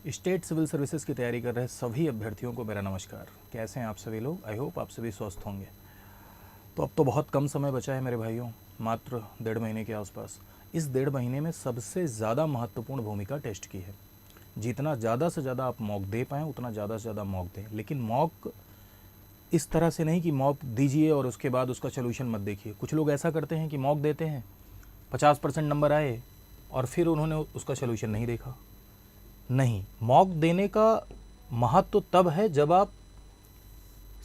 State civil services की तैयारी कर रहे सभी अभ्यर्थियों को मेरा नमस्कार। कैसे हैं आप सभी लोग? आई होप आप सभी स्वस्थ होंगे। तो अब तो बहुत कम समय बचा है मेरे भाइयों, मात्र 1.5 महीने के आसपास। इस 1.5 महीने में सबसे ज़्यादा महत्वपूर्ण भूमिका टेस्ट की है। जितना ज़्यादा से ज़्यादा आप मॉक दे पाएँ उतना ज़्यादा से ज़्यादा मॉक दें, लेकिन मॉक इस तरह से नहीं कि मॉक दीजिए और उसके बाद उसका सोल्यूशन मत देखिए। कुछ लोग ऐसा करते हैं कि मॉक देते हैं, 50% नंबर आए और फिर उन्होंने उसका सोल्यूशन नहीं देखा। नहीं, मॉक देने का महत्व तब है जब आप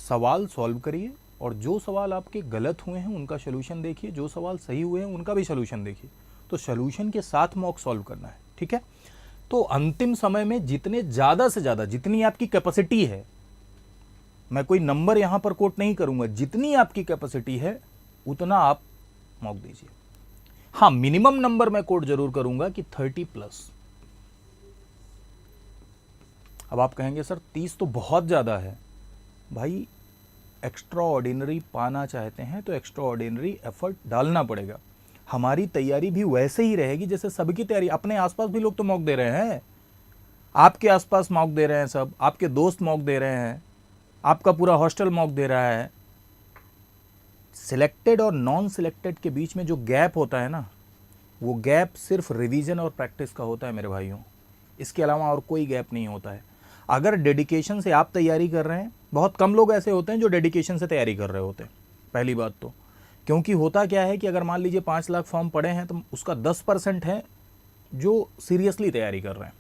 सवाल सॉल्व करिए और जो सवाल आपके गलत हुए हैं उनका सोल्यूशन देखिए, जो सवाल सही हुए हैं उनका भी सोल्यूशन देखिए। तो सोल्यूशन के साथ मॉक सॉल्व करना है, ठीक है। तो अंतिम समय में जितने ज़्यादा से ज़्यादा, जितनी आपकी कैपेसिटी है, मैं कोई नंबर यहाँ पर कोट नहीं करूँगा, जितनी आपकी कैपेसिटी है उतना आप मॉक दीजिए। हाँ, मिनिमम नंबर मैं कोट जरूर करूँगा कि 30+। अब आप कहेंगे सर 30 तो बहुत ज़्यादा है। भाई, एक्स्ट्रा ऑर्डिनरी पाना चाहते हैं तो एक्स्ट्रा ऑर्डिनरी एफर्ट डालना पड़ेगा। हमारी तैयारी भी वैसे ही रहेगी जैसे सबकी तैयारी। अपने आसपास भी लोग तो मॉक दे रहे हैं, आपके आसपास मॉक दे रहे हैं, सब आपके दोस्त मॉक दे रहे हैं, आपका पूरा हॉस्टल मॉक दे रहा है। सिलेक्टेड और नॉन सिलेक्टेड के बीच में जो गैप होता है ना, वो गैप सिर्फ रिवीजन और प्रैक्टिस का होता है मेरे भाइयों। इसके अलावा और कोई गैप नहीं होता है। अगर डेडिकेशन से आप तैयारी कर रहे हैं, बहुत कम लोग ऐसे होते हैं जो डेडिकेशन से तैयारी कर रहे होते हैं, पहली बात तो। क्योंकि होता क्या है कि अगर मान लीजिए 5 लाख फॉर्म पड़े हैं तो उसका 10% है जो सीरियसली तैयारी कर रहे हैं,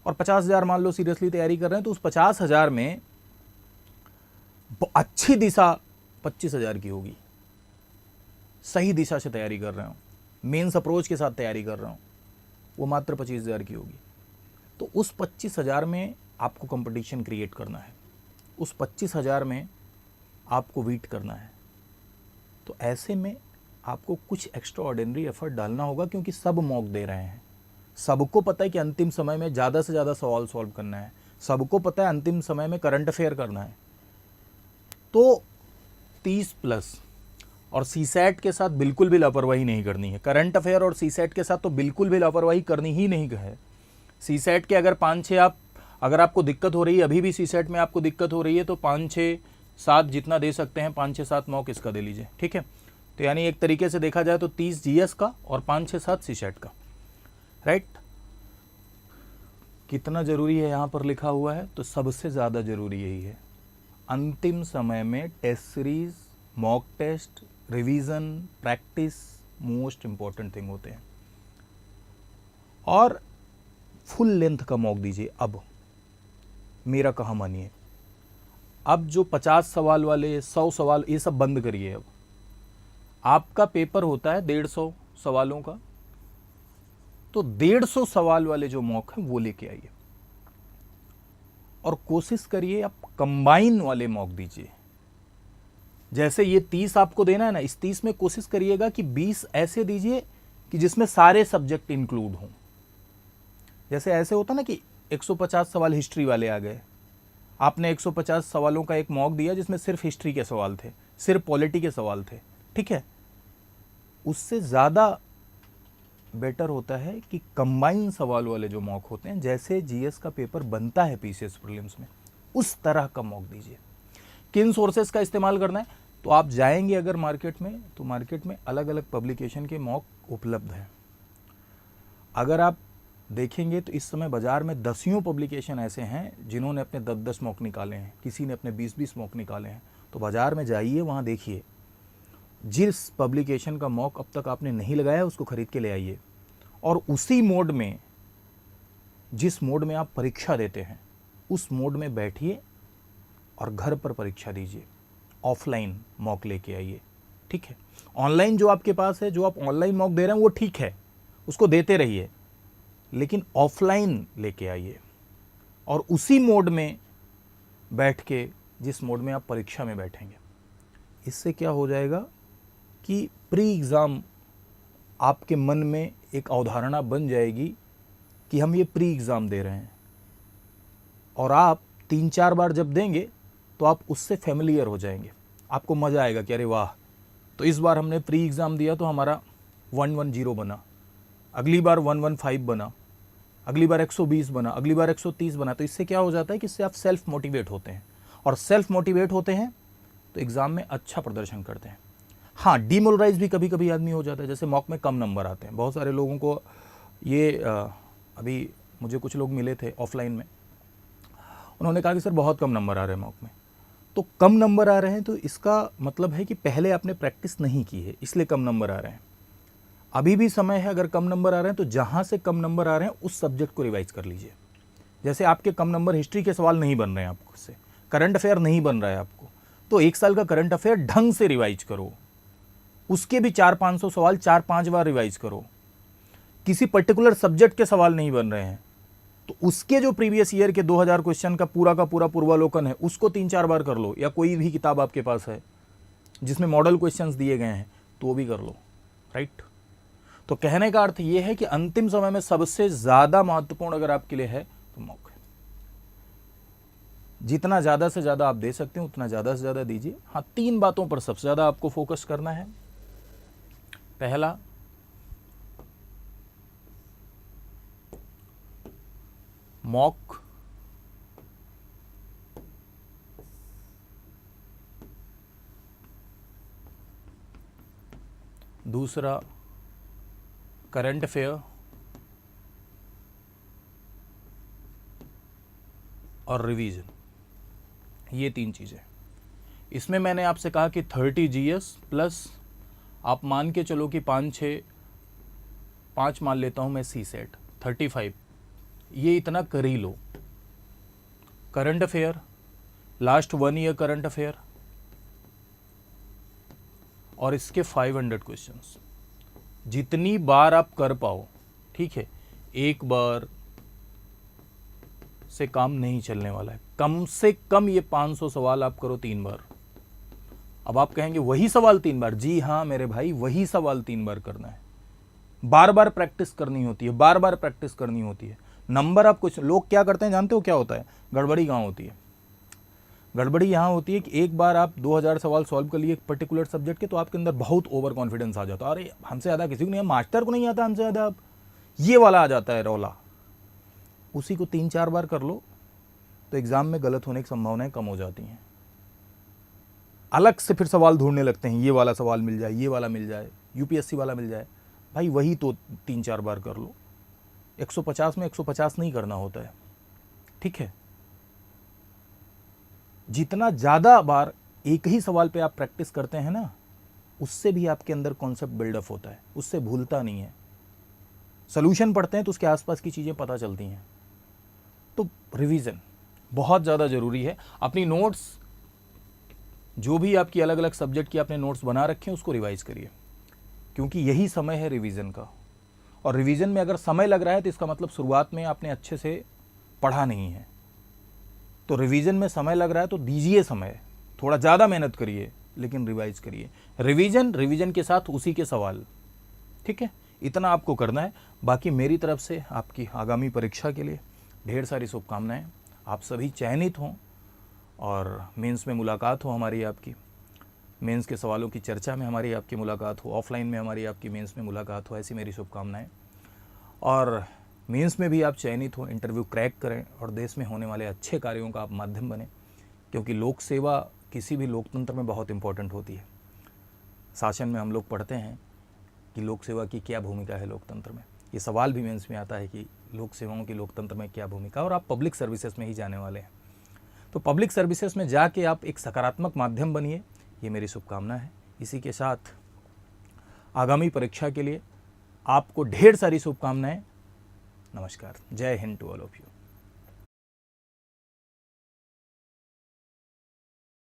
और 50,000 मान लो सीरियसली तैयारी कर रहे हैं, तो उस 50,000 में अच्छी दिशा 25,000 की होगी। सही दिशा से तैयारी कर रहे हो, मेंस अप्रोच के साथ तैयारी कर रहा हूँ, वो मात्र 25,000 की होगी। तो उस 25,000 में आपको कंपटीशन क्रिएट करना है, उस 25,000 में आपको बीट करना है। तो ऐसे में आपको कुछ एक्स्ट्रा ऑर्डिनरी एफर्ट डालना होगा, क्योंकि सब मॉक दे रहे हैं। सबको पता है कि अंतिम समय में ज़्यादा से ज़्यादा सवाल सॉल्व करना है, सबको पता है अंतिम समय में करंट अफेयर करना है। तो 30+। और सीसैट के साथ बिल्कुल भी लापरवाही नहीं करनी है। करंट अफेयर और सीसैट के साथ तो बिल्कुल भी लापरवाही करनी ही नहीं है। सीसैट के अगर 5-6 अगर आपको दिक्कत हो रही है, अभी भी सीसैट में आपको दिक्कत हो रही है, तो 5-6-7 जितना दे सकते हैं, 5-6-7 मॉक इसका दे लीजिए, ठीक है। तो यानी एक तरीके से देखा जाए तो 30 जीएस का और 5-6-7 सीसैट का, राइट। कितना ज़रूरी है यहाँ पर लिखा हुआ है, तो सबसे ज़्यादा ज़रूरी यही है। अंतिम समय में test series, mock test, revision, practice most important thing होते हैं। और फुल लेंथ का मॉक दीजिए। अब मेरा कहा मानिए, अब जो 50 सवाल वाले, 100 सवाल, ये सब बंद करिए। अब आपका पेपर होता है 150 सवालों का, तो 150 सवाल वाले जो मॉक हैं वो लेके आइए और कोशिश करिए आप कंबाइन वाले मॉक दीजिए। जैसे ये 30 आपको देना है ना, इस 30 में कोशिश करिएगा कि 20 ऐसे दीजिए कि जिसमें सारे सब्जेक्ट इंक्लूड हों। जैसे ऐसे होता ना कि 150 सवाल हिस्ट्री वाले आ गए, आपने 150 सवालों का एक मॉक दिया जिसमें सिर्फ हिस्ट्री के सवाल थे, सिर्फ पॉलिटी के सवाल थे, ठीक है। उससे ज़्यादा बेटर होता है कि कंबाइन सवाल वाले जो मॉक होते हैं, जैसे जीएस का पेपर बनता है पीसीएस प्रीलिम्स में, उस तरह का मॉक दीजिए। किन सोर्सेज का इस्तेमाल करना है, तो आप जाएंगे अगर मार्केट में, तो मार्केट में अलग अलग पब्लिकेशन के मॉक उपलब्ध हैं। अगर आप देखेंगे तो इस समय बाज़ार में दसियों पब्लिकेशन ऐसे हैं जिन्होंने अपने 10-10 मॉक निकाले हैं, किसी ने अपने 20-20 मॉक निकाले हैं। तो बाज़ार में जाइए, वहाँ देखिए, जिस पब्लिकेशन का मॉक अब तक आपने नहीं लगाया उसको ख़रीद के ले आइए, और उसी मोड में, जिस मोड में आप परीक्षा देते हैं, उस मोड में बैठिए और घर पर परीक्षा दीजिए। ऑफलाइन मॉक लेके आइए, ठीक है। ऑनलाइन जो आपके पास है, जो आप ऑनलाइन मॉक दे रहे हैं वो ठीक है, उसको देते रहिए, लेकिन ऑफलाइन लेके आइए और उसी मोड में बैठ के, जिस मोड में आप परीक्षा में बैठेंगे। इससे क्या हो जाएगा कि प्री एग्ज़ाम आपके मन में एक अवधारणा बन जाएगी कि हम ये प्री एग्ज़ाम दे रहे हैं, और आप 3-4 बार जब देंगे तो आप उससे फैमिलियर हो जाएंगे। आपको मज़ा आएगा कि अरे वाह, तो इस बार हमने प्री एग्ज़ाम दिया तो हमारा 110 बना, अगली बार 115 बना, अगली बार 120 बना, अगली बार 130 बना। तो इससे क्या हो जाता है कि इससे आप सेल्फ मोटिवेट होते हैं, और सेल्फ मोटिवेट होते हैं तो एग्ज़ाम में अच्छा प्रदर्शन करते हैं। हाँ, डीमोरलाइज भी कभी कभी आदमी हो जाता है, जैसे मॉक में कम नंबर आते हैं। बहुत सारे लोगों को ये अभी मुझे कुछ लोग मिले थे ऑफलाइन में, उन्होंने कहा कि सर बहुत कम नंबर आ रहे हैं मॉक में। तो कम नंबर आ रहे हैं तो इसका मतलब है कि पहले आपने प्रैक्टिस नहीं की है, इसलिए कम नंबर आ रहे हैं। अभी भी समय है, अगर कम नंबर आ रहे हैं तो जहाँ से कम नंबर आ रहे हैं उस सब्जेक्ट को रिवाइज कर लीजिए। जैसे आपके कम नंबर हिस्ट्री के सवाल नहीं बन रहे हैं आपको से, करंट अफेयर नहीं बन रहा है आपको, तो 1 साल का करंट अफेयर ढंग से रिवाइज करो, उसके भी 400-500 सवाल 4-5 बार रिवाइज करो। किसी पर्टिकुलर सब्जेक्ट के सवाल नहीं बन रहे हैं तो उसके जो प्रीवियस ईयर के 2000 क्वेश्चन का पूरा पूर्वावलोकन है उसको 3-4 बार कर लो, या कोई भी किताब आपके पास है जिसमें मॉडल क्वेश्चंस दिए गए हैं तो वो भी कर लो, राइट। तो कहने का अर्थ ये है कि अंतिम समय में सबसे ज्यादा महत्वपूर्ण अगर आपके लिए है तो मॉक है। जितना ज्यादा से ज्यादा आप दे सकते हैं उतना ज्यादा से ज्यादा दीजिए। हाँ, 3 बातों पर सबसे ज्यादा आपको फोकस करना है। पहला, मॉक दूसरा करंट अफेयर और रिवीजन, ये 3 चीज़ें। इसमें मैंने आपसे कहा कि 30 जीएस प्लस आप मान के चलो कि 5 मान लेता हूं मैं सी सेट, 35, ये इतना कर ही लो। Current affair, last 1 year current affair और इसके 500 क्वेश्चंस, जितनी बार आप कर पाओ, ठीक है। एक बार से काम नहीं चलने वाला है, कम से कम ये 500 सवाल आप करो 3 बार। अब आप कहेंगे वही सवाल 3 बार? जी हाँ मेरे भाई, वही सवाल 3 बार करना है। बार बार प्रैक्टिस करनी होती है, बार बार प्रैक्टिस करनी होती है। नंबर आप कुछ लोग क्या करते हैं जानते हो क्या होता है? गड़बड़ी कहाँ होती है? गड़बड़ी यहाँ होती है कि एक बार आप 2000 सवाल सॉल्व कर लिए एक पर्टिकुलर सब्जेक्ट के, तो आपके अंदर बहुत ओवर कॉन्फिडेंस आ जाता है। अरे हमसे ज़्यादा किसी को नहीं है, मास्टर को नहीं आता हमसे ज़्यादा, अब ये वाला आ जाता है रौला। उसी को 3-4 बार कर लो तो एग्ज़ाम में गलत होने की संभावनाएं कम हो जाती हैं। अलग से फिर सवाल ढूंढने लगते हैं, ये वाला सवाल मिल जाए, ये वाला मिल जाए, यूपीएससी वाला मिल जाए। भाई वही तो 3-4 बार कर लो। 150 में 150 नहीं करना होता है, ठीक है। जितना ज़्यादा बार एक ही सवाल पे आप प्रैक्टिस करते हैं ना, उससे भी आपके अंदर कॉन्सेप्ट बिल्डअप होता है, उससे भूलता नहीं है। सॉल्यूशन पढ़ते हैं तो उसके आसपास की चीज़ें पता चलती हैं। तो रिवीजन बहुत ज़्यादा ज़रूरी है। अपनी नोट्स, जो भी आपकी अलग अलग सब्जेक्ट की आपने नोट्स बना रखे हैं, उसको रिवाइज करिए, क्योंकि यही समय है रिवीजन का। और रिवीजन में अगर समय लग रहा है तो इसका मतलब शुरुआत में आपने अच्छे से पढ़ा नहीं है। तो रिवीजन में समय लग रहा है तो दीजिए समय, थोड़ा ज़्यादा मेहनत करिए, लेकिन रिवाइज करिए। रिवीजन के साथ उसी के सवाल, ठीक है। इतना आपको करना है। बाकी मेरी तरफ से आपकी आगामी परीक्षा के लिए ढेर सारी शुभकामनाएं। आप सभी चयनित हों और मेंस में मुलाकात हो हमारी आपकी, मेंस के सवालों की चर्चा में हमारी आपकी मुलाकात हो, ऑफलाइन में हमारी आपकी मेंस में मुलाकात हो, ऐसी मेरी शुभकामनाएं। और मेंस में भी आप चयनित हो, इंटरव्यू क्रैक करें और देश में होने वाले अच्छे कार्यों का आप माध्यम बने, क्योंकि लोक सेवा किसी भी लोकतंत्र में बहुत इंपॉर्टेंट होती है। शासन में हम लोग पढ़ते हैं कि लोक सेवा की क्या भूमिका है लोकतंत्र में। ये सवाल भी मेंस में आता है कि लोक सेवाओं की लोकतंत्र में क्या भूमिका, और आप पब्लिक सर्विसेज में ही जाने वाले हैं। तो पब्लिक सर्विसेज में जाके आप एक सकारात्मक माध्यम बनिए, ये मेरी शुभकामना है। इसी के साथ आगामी परीक्षा के लिए आपको ढेर सारी शुभकामनाएं। नमस्कार, जय Hind to all of you.